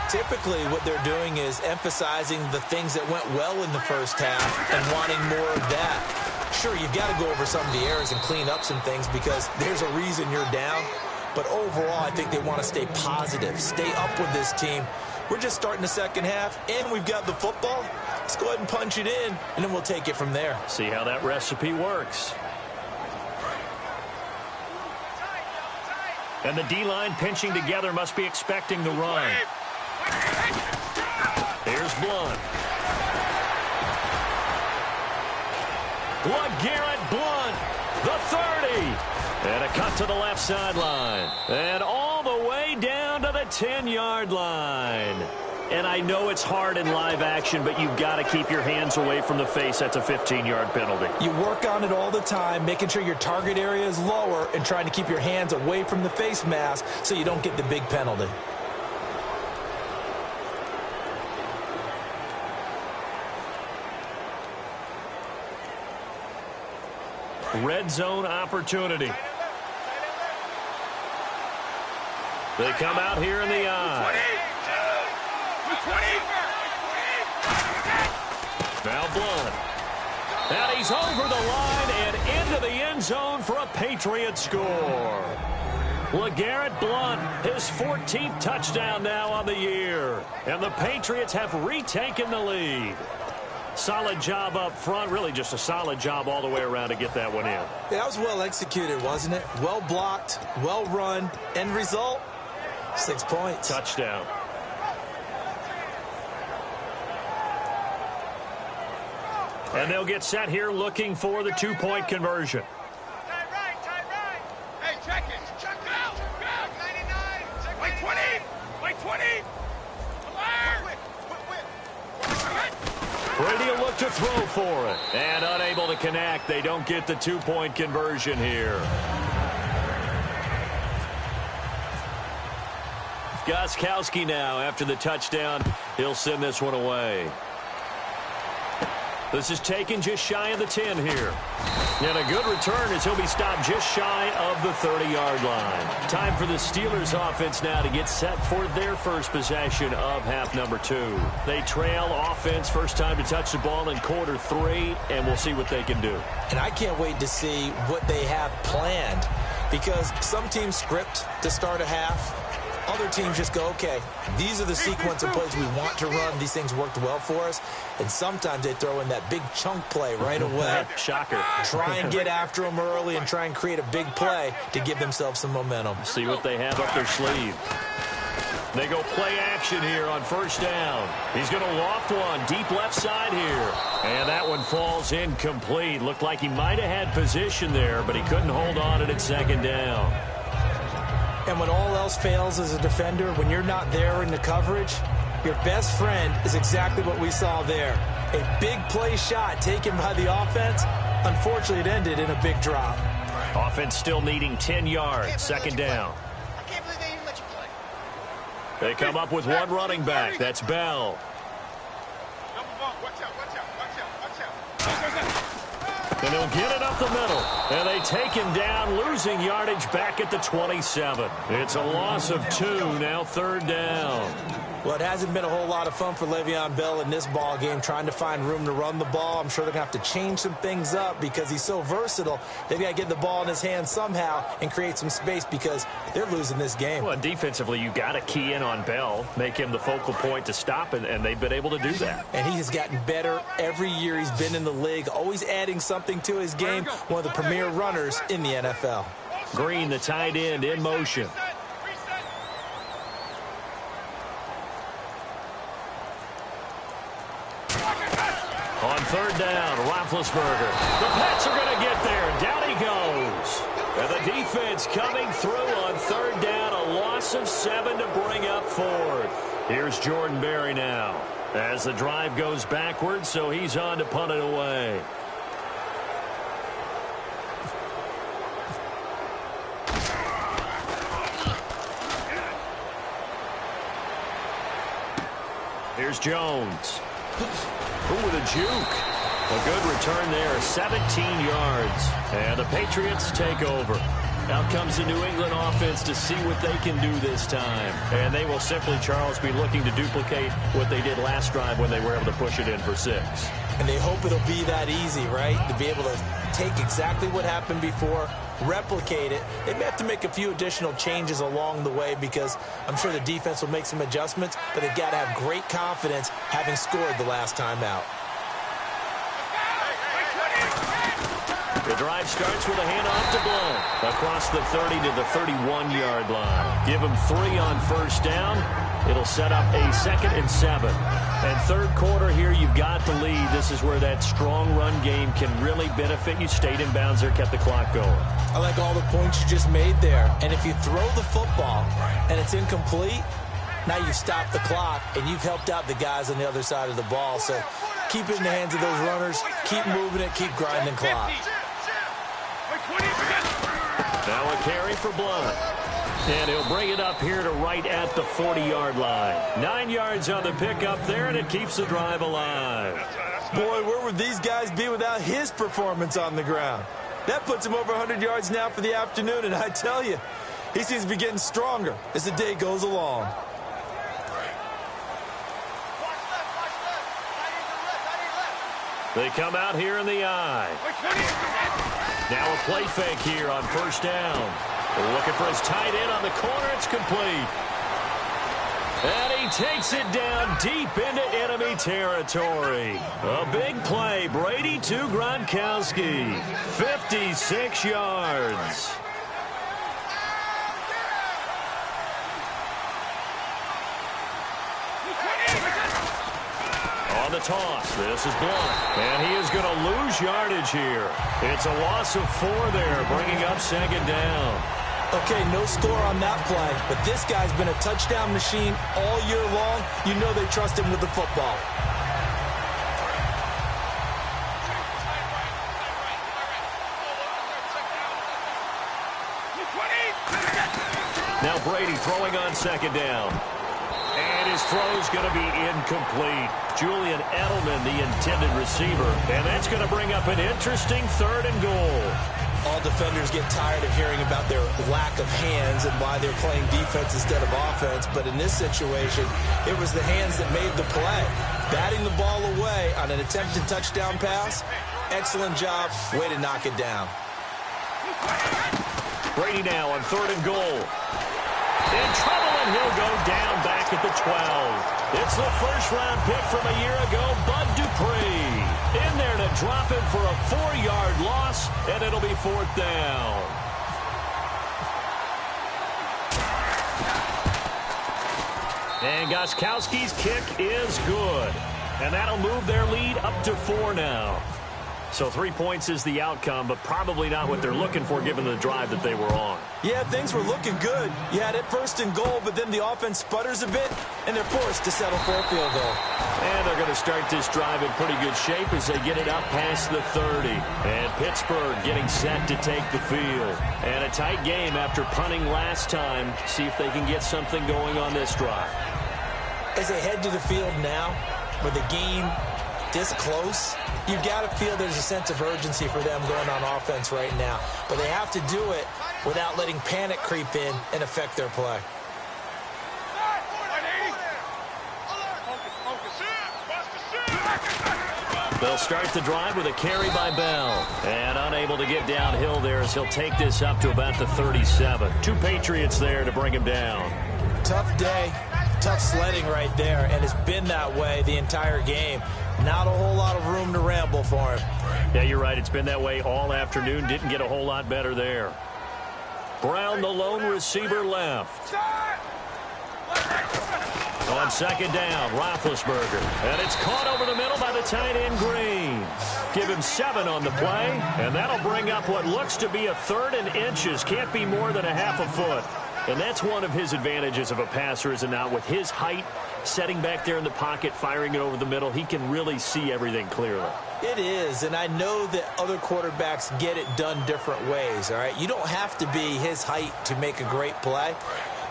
Typically, what they're doing is emphasizing the things that went well in the first half and wanting more of that. Sure, you've got to go over some of the errors and clean up some things because there's a reason you're down. But overall, I think they want to stay positive, stay up with this team. We're just starting the second half, and we've got the football. Let's go ahead and punch it in, and then we'll take it from there. See how that recipe works. And the D-line pinching together must be expecting the run. Here's Blunt. LeGarrette Blunt, the 30. And a cut to the left sideline. And all the way down to the 10-yard line. And I know it's hard in live action, but you've got to keep your hands away from the face. That's a 15-yard penalty. You work on it all the time, making sure your target area is lower and trying to keep your hands away from the face mask so you don't get the big penalty. Red zone opportunity. They come out here in the eye. Now Blunt. And he's over the line and into the end zone for a Patriots score. LeGarrette Blunt, his 14th touchdown now on the year. And the Patriots have retaken the lead. Solid job up front, really just a solid job all the way around to get that one in. Yeah, that was well executed, wasn't it? Well blocked, well run. End result, 6 points. Touchdown. And they'll get set here looking for the 2-point conversion. Tight right. Hey, check it. Check it out. 99. Like 20. Like 20. Brady will look to throw for it. And unable to connect. They don't get the 2-point conversion here. Gostkowski now after the touchdown. He'll send this one away. This is taken just shy of the 10 here. And a good return as he'll be stopped just shy of the 30-yard line. Time for the Steelers offense now to get set for their first possession of half number 2. They trail offense, first time to touch the ball in quarter 3, and we'll see what they can do. And I can't wait to see what they have planned because some teams script to start a half. Other teams just go, okay, these are the sequence of plays we want to run. These things worked well for us. And sometimes they throw in that big chunk play right away. Shocker. Try and get after them early and try and create a big play to give themselves some momentum. See what they have up their sleeve. They go play action here on first down. He's going to loft one deep left side here. And that one falls incomplete. Looked like he might have had position there, but he couldn't hold on it at second down. And when all else fails as a defender, when you're not there in the coverage, your best friend is exactly what we saw there. A big play shot taken by the offense, Unfortunately, it ended in a big drop. Offense still needing 10 yards. Second down. I can't believe they even let you play. They come up with one running back. That's Bell. Number one, watch out, watch out, watch out, watch out. And he'll get it up the middle. And they take him down, losing yardage back at the 27. It's a loss of 2, now third down. Well, it hasn't been a whole lot of fun for Le'Veon Bell in this ball game, trying to find room to run the ball. I'm sure they're going to have to change some things up because he's so versatile. They've got to get the ball in his hands somehow and create some space because they're losing this game. Well, defensively, you got to key in on Bell, make him the focal point to stop, and they've been able to do that. And he has gotten better every year he's been in the league, always adding something to his game, one of the premier runners in the NFL. Green, the tight end, in motion. On third down, Roethlisberger. The Pats are going to get there, and down he goes. And the defense coming through on third down, a loss of 7 to bring up fourth. Here's Jordan Berry now as the drive goes backwards, so he's on to punt it away. Here's Jones. Ooh, with a juke. A good return there, 17 yards. And the Patriots take over. Out comes the New England offense to see what they can do this time. And they will simply, Charles, be looking to duplicate what they did last drive when they were able to push it in for 6. And they hope it'll be that easy, right? To be able to take exactly what happened before, replicate it. They may have to make a few additional changes along the way because I'm sure the defense will make some adjustments, but they've got to have great confidence having scored the last time out. The drive starts with a handoff to Blount across the 30 to the 31-yard line. Give him 3 on first down. It'll set up a 2nd and 7. And third quarter here, you've got the lead. This is where that strong run game can really benefit you. Stayed in bounds there, kept the clock going. I like all the points you just made there. And if you throw the football and it's incomplete, now you've stopped the clock and you've helped out the guys on the other side of the ball. So keep it in the hands of those runners. Keep moving it. Keep grinding clock. Now a carry for Blount. And he'll bring it up here to right at the 40-yard line. 9 yards on the pickup there, and it keeps the drive alive. Boy, where would these guys be without his performance on the ground? That puts him over 100 yards now for the afternoon, and I tell you, he seems to be getting stronger as the day goes along. They come out here in the eye. Now a play fake here on first down. They're looking for his tight end on the corner. It's complete. And he takes it down deep into enemy territory. A big play. Brady to Gronkowski. 56 yards. On the toss, this is Blount. And he is going to lose yardage here. It's a loss of 4 there, bringing up second down. Okay, no score on that play, but this guy's been a touchdown machine all year long. You know they trust him with the football. Now Brady throwing on second down. And his throw's going to be incomplete. Julian Edelman, the intended receiver. And that's going to bring up an interesting 3rd and goal. All defenders get tired of hearing about their lack of hands and why they're playing defense instead of offense. But in this situation, it was the hands that made the play. Batting the ball away on an attempted touchdown pass. Excellent job. Way to knock it down. Brady now on 3rd and goal. In trouble, and he'll go down back at the 12. It's the first-round pick from a year ago, Bud Dupree. In there to drop him for a 4-yard loss, and it'll be 4th down. And Gostkowski's kick is good. And that'll move their lead up to 4 now. So 3 points is the outcome, but probably not what they're looking for given the drive that they were on. Yeah, things were looking good. You had it first and goal, but then the offense sputters a bit, and they're forced to settle for a field goal. And they're going to start this drive in pretty good shape as they get it up past the 30. And Pittsburgh getting set to take the field. And a tight game after punting last time. See if they can get something going on this drive. As they head to the field now, with the game this close, you've got to feel there's a sense of urgency for them going on offense right now. But they have to do it without letting panic creep in and affect their play. They'll start the drive with a carry by Bell. And unable to get downhill there as he'll take this up to about the 37. 2 Patriots there to bring him down. Tough day, tough sledding right there, and it's been that way the entire game. Not a whole lot of room to ramble for him. Yeah, you're right. It's been that way all afternoon. Didn't get a whole lot better there. Brown, the lone receiver, left. On second down, Roethlisberger. And it's caught over the middle by the tight end, Green. Give him 7 on the play, and that'll bring up what looks to be a 3rd and inches. Can't be more than a half a foot. And that's one of his advantages of a passer, is it not? With his height, setting back there in the pocket, firing it over the middle, he can really see everything clearly. It is, and I know that other quarterbacks get it done different ways, all right? You don't have to be his height to make a great play.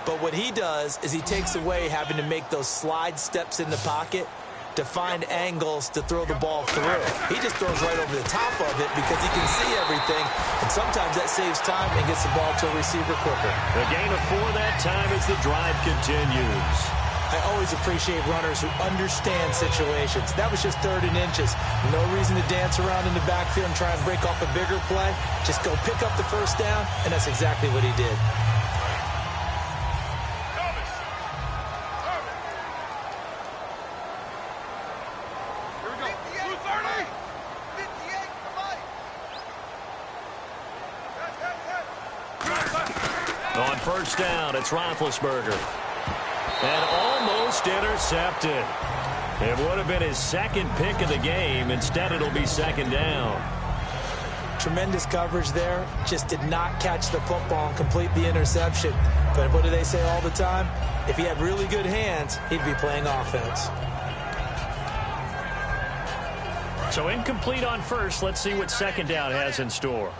But what he does is he takes away having to make those slide steps in the pocket to find angles to throw the ball through. He just throws right over the top of it because he can see everything, and sometimes that saves time and gets the ball to a receiver quicker. The gain of 4 that time as the drive continues. I always appreciate runners who understand situations. That was just 3rd and inches. No reason to dance around in the backfield and try and break off a bigger play. Just go pick up the first down, and that's exactly what he did. On first down, it's Roethlisberger. And almost intercepted. It would have been his 2nd pick of the game. Instead, it'll be 2nd down. Tremendous coverage there. Just did not catch the football and complete the interception. But what do they say all the time? If he had really good hands, he'd be playing offense. So incomplete on first. Let's see what 2nd down has in store.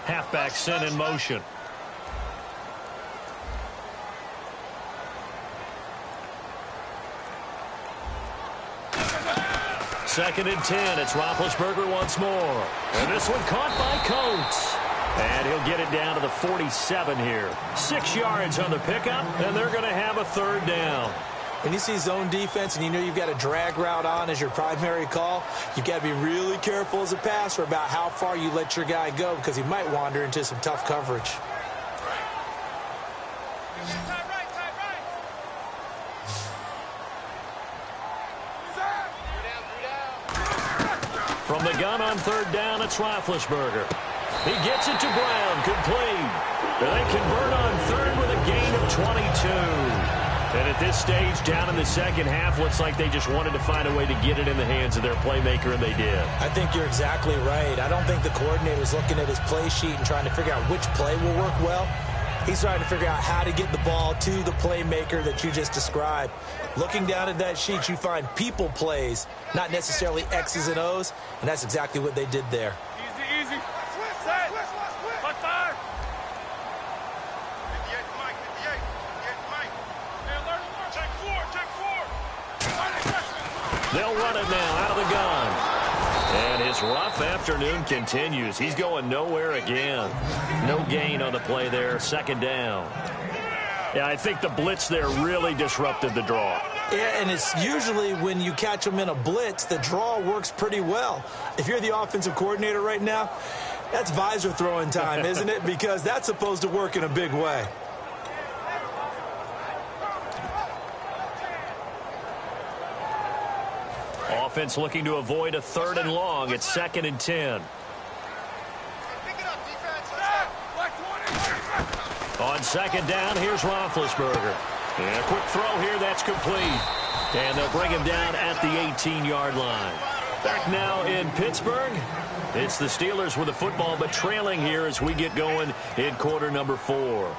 Halfback sent in motion. Second and 10. It's Roethlisberger once more. And this one caught by Coates. And he'll get it down to the 47 here. 6 yards on the pickup, and they're going to have a 3rd down. When you see zone defense and you know you've got a drag route on as your primary call, you've got to be really careful as a passer about how far you let your guy go because he might wander into some tough coverage. From the gun on 3rd down, it's Roethlisberger. He gets it to Brown, complete. They convert on 3rd with a gain of 22. And at this stage, down in the second half, looks like they just wanted to find a way to get it in the hands of their playmaker, and they did. I think you're exactly right. I don't think the coordinator's looking at his play sheet and trying to figure out which play will work well. He's trying to figure out how to get the ball to the playmaker that you just described. Looking down at that sheet, you find people plays, not necessarily X's and O's, and that's exactly what they did there. Easy, easy. Set. Hot fire. 58 Mike, 58 Mike. Hey, alert. Take 4. They'll run it now out of the gun. And his rough afternoon continues. He's going nowhere again. No gain on the play there. 2nd down. Yeah, I think the blitz there really disrupted the draw. Yeah, and it's usually when you catch them in a blitz, the draw works pretty well. If you're the offensive coordinator right now, that's visor throwing time, isn't it? Because that's supposed to work in a big way. Offense looking to avoid a 3rd and long. It's 2nd and 10. On 2nd down, here's Roethlisberger. And a quick throw here, that's complete. And they'll bring him down at the 18-yard line. Back now in Pittsburgh. It's the Steelers with the football, but trailing here as we get going in quarter number 4.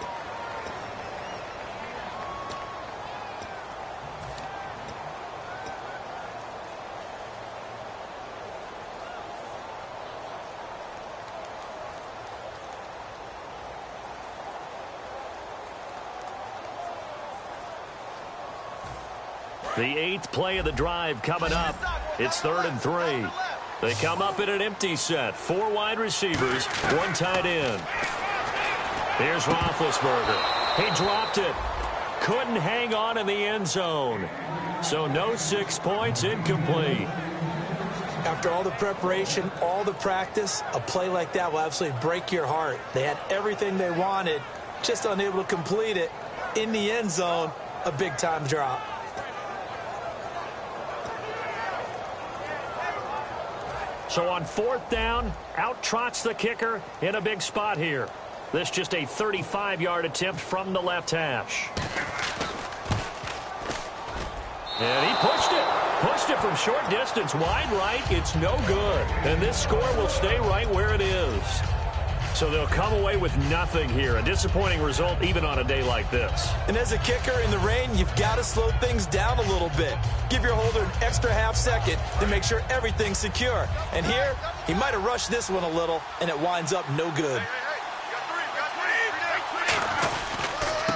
The 8th play of the drive coming up. It's 3rd and 3. They come up in an empty set. 4 wide receivers, 1 tight end. Here's Roethlisberger. He dropped it. Couldn't hang on in the end zone. So no 6 points, incomplete. After all the preparation, all the practice, a play like that will absolutely break your heart. They had everything they wanted, just unable to complete it. In the end zone, a big-time drop. So on 4th down, out trots the kicker in a big spot here. This just a 35-yard attempt from the left hash. And he pushed it. Pushed it from short distance, wide right. It's no good. And this score will stay right where it is. So they'll come away with nothing here. A disappointing result even on a day like this. And as a kicker in the rain, you've got to slow things down a little bit. Give your holder an extra half second to make sure everything's secure. And here, he might have rushed this one a little, and it winds up no good.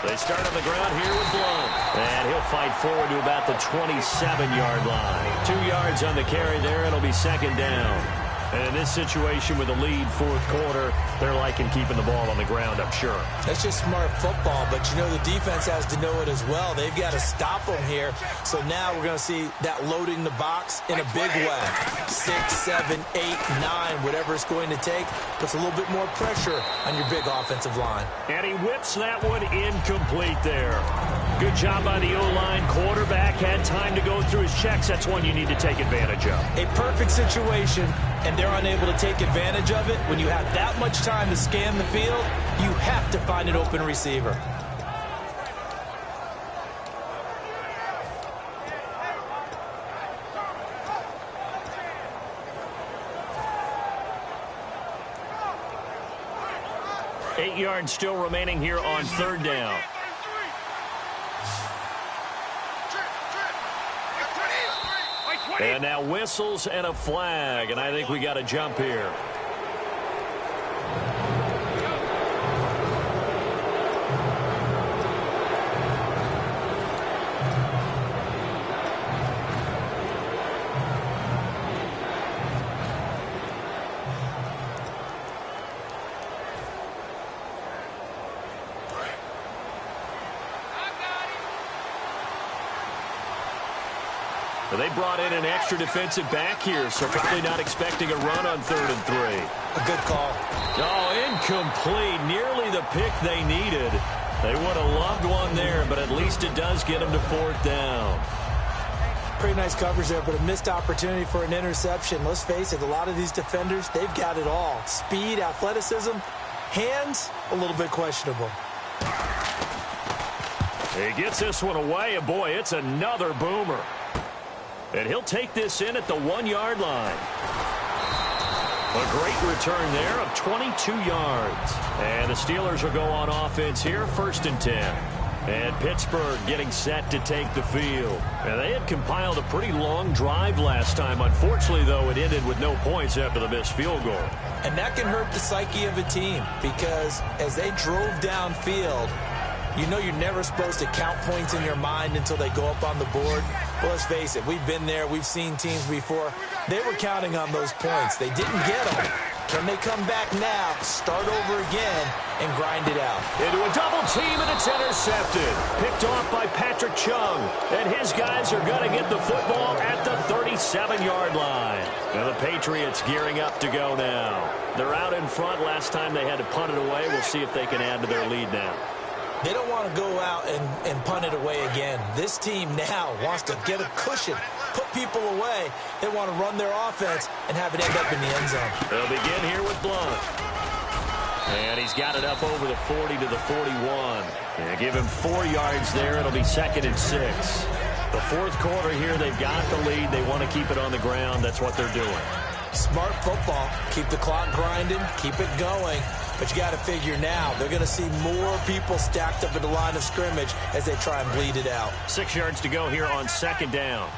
They start on the ground here with Blount. And he'll fight forward to about the 27-yard line. 2 yards on the carry there. It'll be 2nd down. And in this situation with the lead 4th quarter, they're liking keeping the ball on the ground, I'm sure. That's just smart football, but you know the defense has to know it as well. They've got to stop them here. So now we're going to see that loading the box in a big way. 6, 7, 8, 9, whatever it's going to take, puts a little bit more pressure on your big offensive line. And he whips that one incomplete there. Good job by the O-line. Quarterback had time to go through his checks. That's one you need to take advantage of. A perfect situation, and they're unable to take advantage of it. When you have that much time to scan the field, you have to find an open receiver. Eight yards still remaining here on 3rd down. And now whistles and a flag, and I think we got a jump here. They brought in an extra defensive back here, so probably not expecting a run on 3rd and 3. A good call. Oh, incomplete. Nearly the pick they needed. They would have loved one there, but at least it does get them to 4th down. Pretty nice coverage there, but a missed opportunity for an interception. Let's face it, a lot of these defenders, they've got it all. Speed, athleticism, hands, a little bit questionable. He gets this one away, and boy, it's another boomer. And he'll take this in at the 1-yard line. A great return there of 22 yards. And the Steelers will go on offense here, 1st and 10. And Pittsburgh getting set to take the field. And they had compiled a pretty long drive last time. Unfortunately, though, it ended with no points after the missed field goal. And that can hurt the psyche of a team because as they drove downfield, you know you're never supposed to count points in your mind until they go up on the board. Well, let's face it, we've been there. We've seen teams before. They were counting on those points. They didn't get them. Can they come back now, start over again, and grind it out? Into a double team, and it's intercepted. Picked off by Patrick Chung. And his guys are going to get the football at the 37-yard line. Now the Patriots gearing up to go now. They're out in front. Last time they had to punt it away. We'll see if they can add to their lead now. They don't want to go out and punt it away again. This team now wants to get a cushion, put people away. They want to run their offense and have it end up in the end zone. They'll begin here with Blount. And he's got it up over the 40 to the 41. And give him 4 yards there. It'll be 2nd and 6. The fourth quarter here, they've got the lead. They want to keep it on the ground. That's what they're doing. Smart football. Keep the clock grinding. Keep it going. But you got to figure now, they're going to see more people stacked up at the line of scrimmage as they try and bleed it out. 6 yards to go here on 2nd down.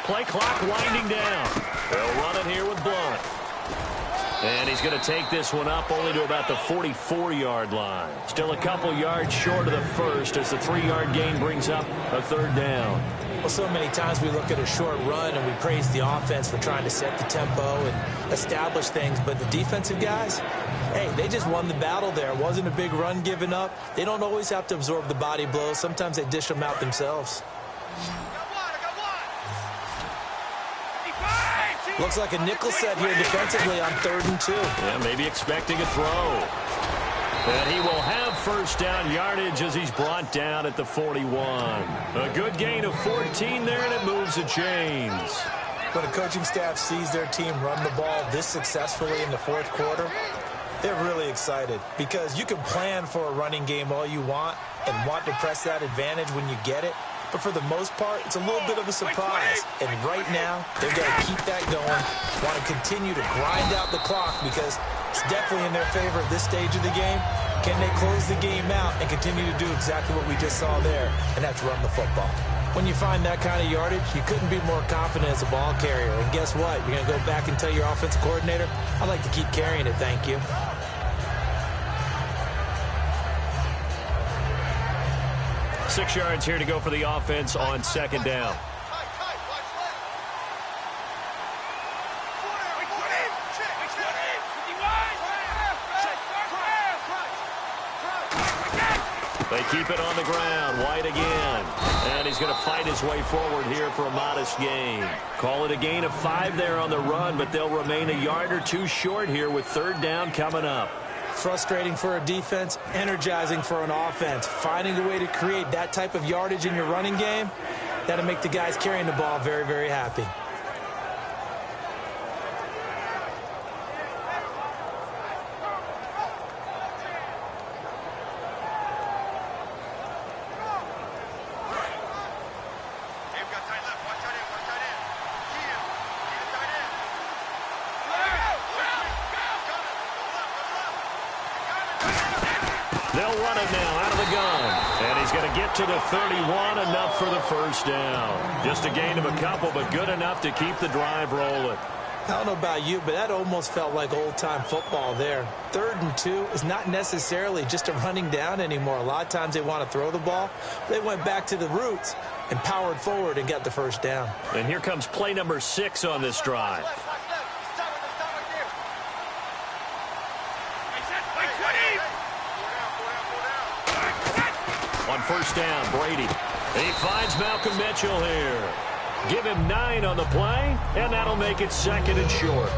Play clock winding down. They'll run it here with Blunt. And he's going to take this one up only to about the 44-yard line. Still a couple yards short of the first as the 3-yard gain brings up a 3rd down. Well, so many times we look at a short run and we praise the offense for trying to set the tempo and establish things. But the defensive guys, hey, they just won the battle there. It wasn't a big run given up. They don't always have to absorb the body blows. Sometimes they dish them out themselves. Looks like a nickel set here defensively on 3rd and 2. Yeah, maybe expecting a throw. And he will have 1st down yardage as he's brought down at the 41. A good gain of 14 there, and it moves the chains. When a coaching staff sees their team run the ball this successfully in the 4th quarter, they're really excited because you can plan for a running game all you want and want to press that advantage when you get it. But for the most part, it's a little bit of a surprise. And right now, they've got to keep that going, want to continue to grind out the clock because it's definitely in their favor at this stage of the game. Can they close the game out and continue to do exactly what we just saw there, and that's run the football? When you find that kind of yardage, you couldn't be more confident as a ball carrier. And guess what? You're going to go back and tell your offensive coordinator, I'd like to keep carrying it, thank you. Six yards here to go for the offense on 2nd down. They keep it on the ground. White again. And he's going to fight his way forward here for a modest gain. Call it a gain of 5 there on the run, but they'll remain a yard or 2 short here with 3rd down coming up. Frustrating for a defense, energizing for an offense. Finding a way to create that type of yardage in your running game, that'll make the guys carrying the ball very, very happy. They'll run it now out of the gun. And he's going to get to the 31, enough for the 1st down. Just a gain of a couple, but good enough to keep the drive rolling. I don't know about you, but that almost felt like old-time football there. 3rd and 2 is not necessarily just a running down anymore. A lot of times they want to throw the ball. They went back to the roots and powered forward and got the 1st down. And here comes play number 6 on this drive. On 1st down, Brady. He finds Malcolm Mitchell here. Give him 9 on the play, and that'll make it 2nd and short.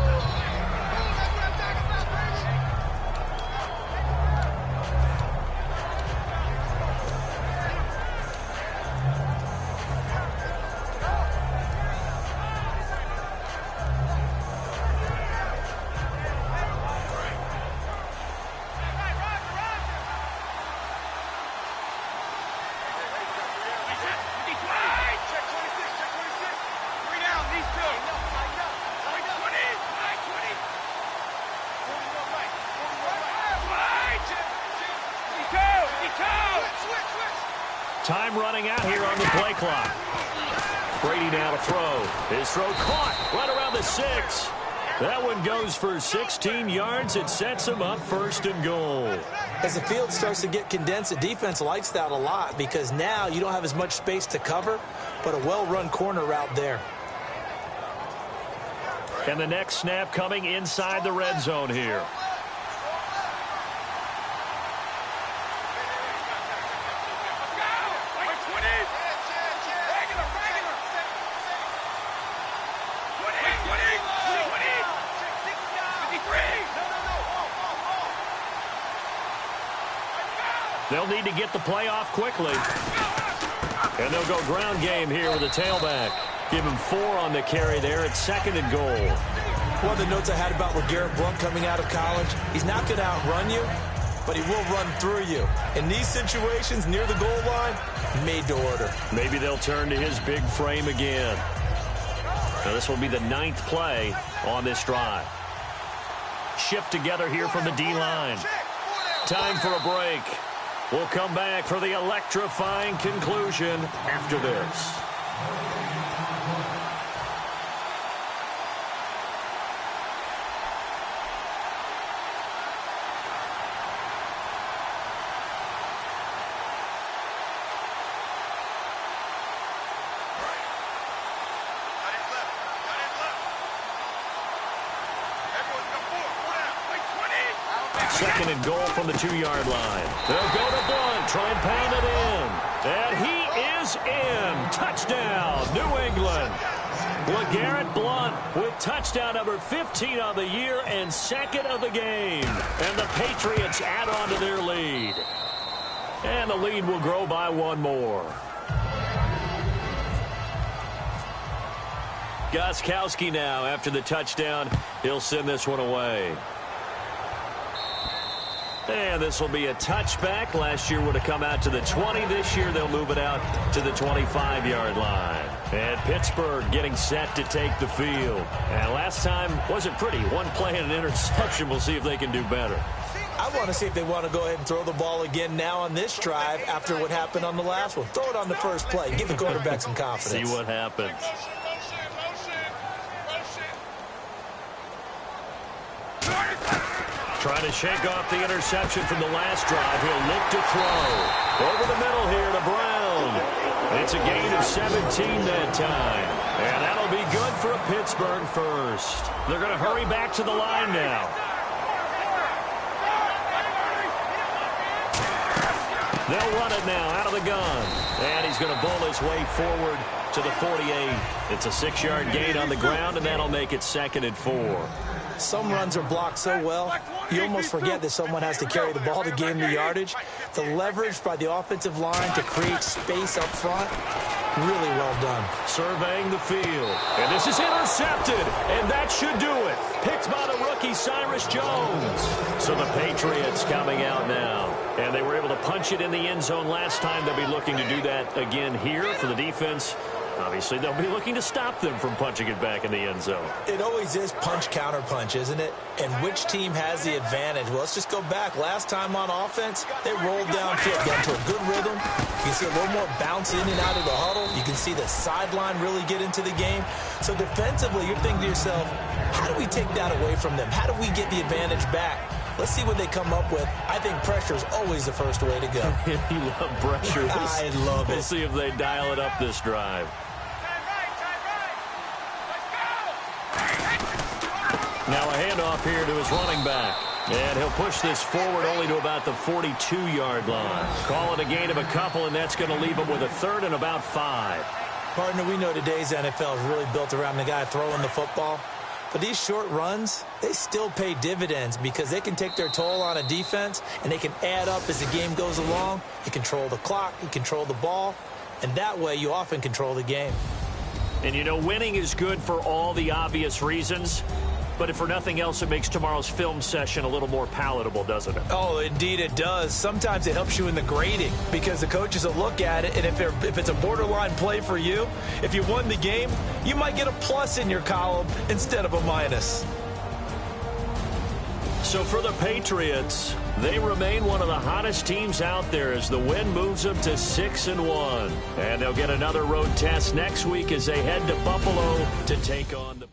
Time running out here on the play clock. Brady now to throw. His throw caught right around the 6. That one goes for 16 yards. It sets him up 1st and goal. As the field starts to get condensed, the defense likes that a lot because now you don't have as much space to cover, but a well-run corner route there. And the next snap coming inside the red zone here. They'll need to get the play off quickly. And they'll go ground game here with a tailback. Give him 4 on the carry there. It's 2nd and goal. One of the notes I had about LeGarrette Blount coming out of college, he's not going to outrun you, but he will run through you. In these situations near the goal line, made to order. Maybe they'll turn to his big frame again. Now this will be the 9th play on this drive. Shift together here from the D-line. Time for a break. We'll come back for the electrifying conclusion after this. Second and goal from the 2-yard line. They'll go to Blount, try and pound it in. And he is in. Touchdown, New England. LeGarrette Blount with touchdown number 15 on the year and 2nd of the game. And the Patriots add on to their lead. And the lead will grow by 1 more. Gostkowski now after the touchdown. He'll send this one away. And this will be a touchback. Last year would have come out to the 20. This year they'll move it out to the 25-yard line. And Pittsburgh getting set to take the field. And last time wasn't pretty. 1 play and an interception. We'll see if they can do better. I want to see if they want to go ahead and throw the ball again now on this drive after what happened on the last one. Throw it on the first play. Give the quarterback some confidence. See what happens. Trying to shake off the interception from the last drive. He'll look to throw. Over the middle here to Brown. It's a gain of 17 that time. And that'll be good for a Pittsburgh first. They're going to hurry back to the line now. They'll run it now out of the gun. And he's going to bull his way forward to the 48. It's a 6-yard gain on the ground, and that'll make it 2nd and 4. Some runs are blocked so well, you almost forget that someone has to carry the ball to gain the yardage. The leverage by the offensive line to create space up front, really well done. Surveying the field. And this is intercepted, and that should do it. Picked by the rookie Cyrus Jones. So the Patriots coming out now. And they were able to punch it in the end zone last time. They'll be looking to do that again here for the defense. Obviously, they'll be looking to stop them from punching it back in the end zone. It always is punch-counter-punch, isn't it? And which team has the advantage? Well, let's just go back. Last time on offense, they rolled downfield, got into a good rhythm. You can see a little more bounce in and out of the huddle. You can see the sideline really get into the game. So defensively, you're thinking to yourself, how do we take that away from them? How do we get the advantage back? Let's see what they come up with. I think pressure is always the first way to go. You love pressure. I love it. We'll see if they dial it up this drive. Now a handoff here to his running back. And he'll push this forward only to about the 42-yard line. Call it a gain of a couple, and that's going to leave him with a 3rd and about 5. Partner, we know today's NFL is really built around the guy throwing the football. But these short runs, they still pay dividends because they can take their toll on a defense, and they can add up as the game goes along. You control the clock, you control the ball, and that way you often control the game. And, you know, winning is good for all the obvious reasons. But if for nothing else, it makes tomorrow's film session a little more palatable, doesn't it? Oh, indeed it does. Sometimes it helps you in the grading because the coaches will look at it, and if it's a borderline play for you, if you won the game, you might get a plus in your column instead of a minus. So for the Patriots, they remain one of the hottest teams out there as the win moves them to 6-1. And they'll get another road test next week as they head to Buffalo to take on the